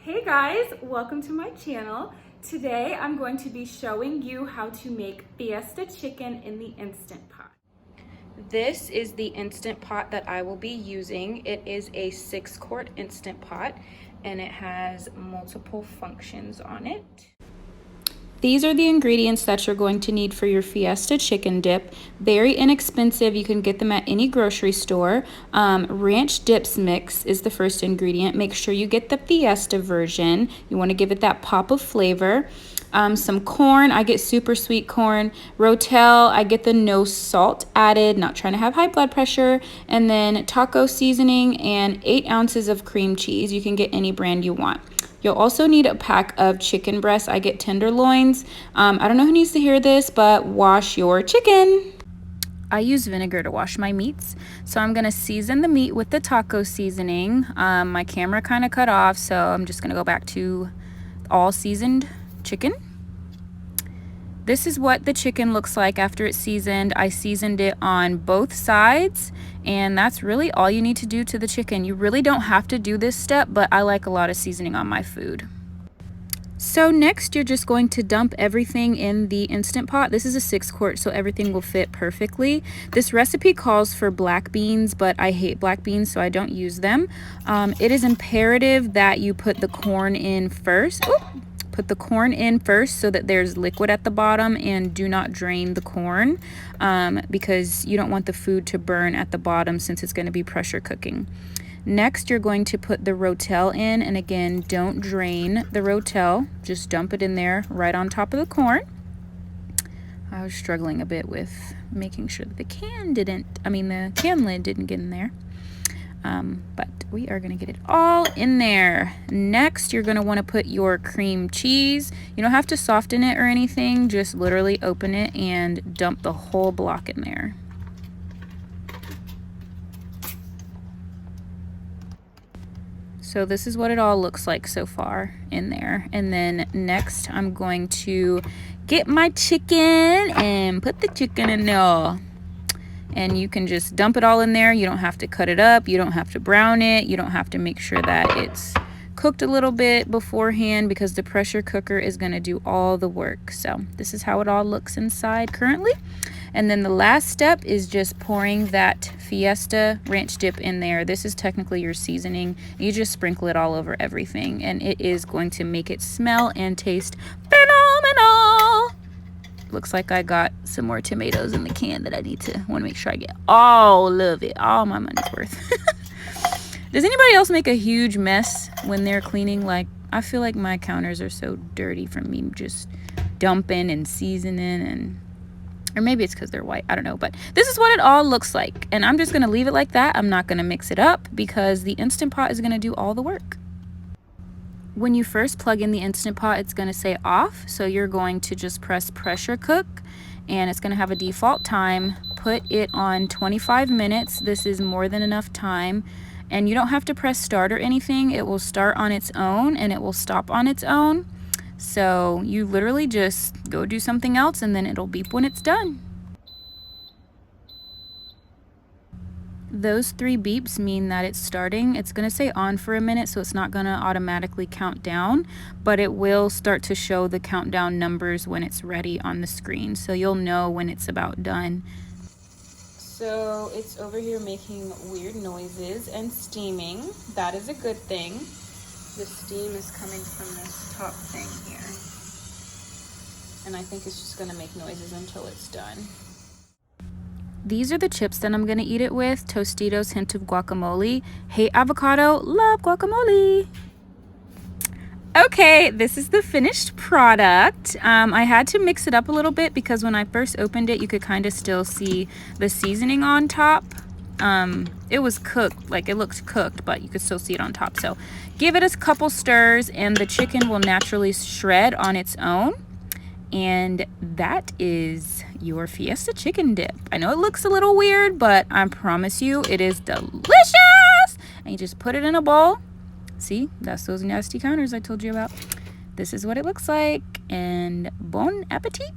Hey guys, welcome to my channel. Today I'm going to be showing you how to make Fiesta Chicken in the Instant Pot. This is the Instant Pot that I will be using. It is a 6-quart Instant Pot and it has multiple functions on it. These are the ingredients that you're going to need for your Fiesta chicken dip. Very inexpensive. You can get them at any grocery store. Ranch dips mix is the first ingredient. Make sure you get the Fiesta version. You want to give it that pop of flavor. Some corn. I get super sweet corn. Rotel. I get the no salt added. Not trying to have high blood pressure. And then taco seasoning and 8 ounces of cream cheese. You can get any brand you want. You'll also need a pack of chicken breasts. I get tenderloins. I don't know who needs to hear this, but wash your chicken. I use vinegar to wash my meats. So I'm gonna season the meat with the taco seasoning. My camera kind of cut off, so I'm just gonna go back to all seasoned chicken. This is what the chicken looks like after it's seasoned. I seasoned it on both sides, and that's really all you need to do to the chicken. You really don't have to do this step, but I like a lot of seasoning on my food. So next, you're just going to dump everything in the Instant Pot. This is a 6-quart, so everything will fit perfectly. This recipe calls for black beans, but I hate black beans, so I don't use them. It is imperative that you put the corn in first. Put the corn in first so that there's liquid at the bottom, and do not drain the corn because you don't want the food to burn at the bottom since it's going to be pressure cooking. Next, you're going to put the rotel in, and again, don't drain the rotel. Just dump it in there right on top of the corn. I was struggling a bit with making sure that the can lid didn't get in there. But we are going to get it all in there. Next, you're going to want to put your cream cheese. You don't have to soften it or anything. Just literally open it and dump the whole block in there. So this is what it all looks like so far in there. And then next, I'm going to get my chicken and put the chicken in there. And you can just dump it all in there. You don't have to cut it up. You don't have to brown it. You don't have to make sure that it's cooked a little bit beforehand because the pressure cooker is going to do all the work. So this is how it all looks inside currently. And then the last step is just pouring that Fiesta ranch dip in there. This is technically your seasoning. You just sprinkle it all over everything, and it is going to make it smell and taste phenomenal. Looks like I got some more tomatoes in the can that I want to make sure I get all of it, all my money's worth. Does anybody else make a huge mess when they're cleaning? Like, I feel like my counters are so dirty from me just dumping and seasoning, or maybe it's because they're white, I don't know. But this is what it all looks like, and I'm just gonna leave it like that. I'm not gonna mix it up because the Instant Pot is gonna do all the work. When you first plug in the Instant Pot, it's going to say off, so you're going to just press pressure cook, and it's going to have a default time. Put it on 25 minutes. This is more than enough time, and you don't have to press start or anything. It will start on its own and it will stop on its own. So you literally just go do something else, and then it'll beep when it's done. Those 3 beeps mean that it's starting. It's going to say on for a minute, so it's not going to automatically count down, but it will start to show the countdown numbers when it's ready on the screen, so you'll know when it's about done. So it's over here making weird noises and steaming. That is a good thing. The steam is coming from this top thing here, and I think it's just going to make noises until it's done. These are the chips that I'm going to eat it with. Tostitos, hint of guacamole. Hate avocado, love guacamole. Okay, this is the finished product. I had to mix it up a little bit because when I first opened it, you could kind of still see the seasoning on top. It was cooked, like it looked cooked, but you could still see it on top. So give it a couple stirs and the chicken will naturally shred on its own. And that is your Fiesta chicken dip. I know it looks a little weird, but I promise you it is delicious. And you just put it in a bowl. See, that's those nasty counters I told you about. This is what it looks like, and bon appetit.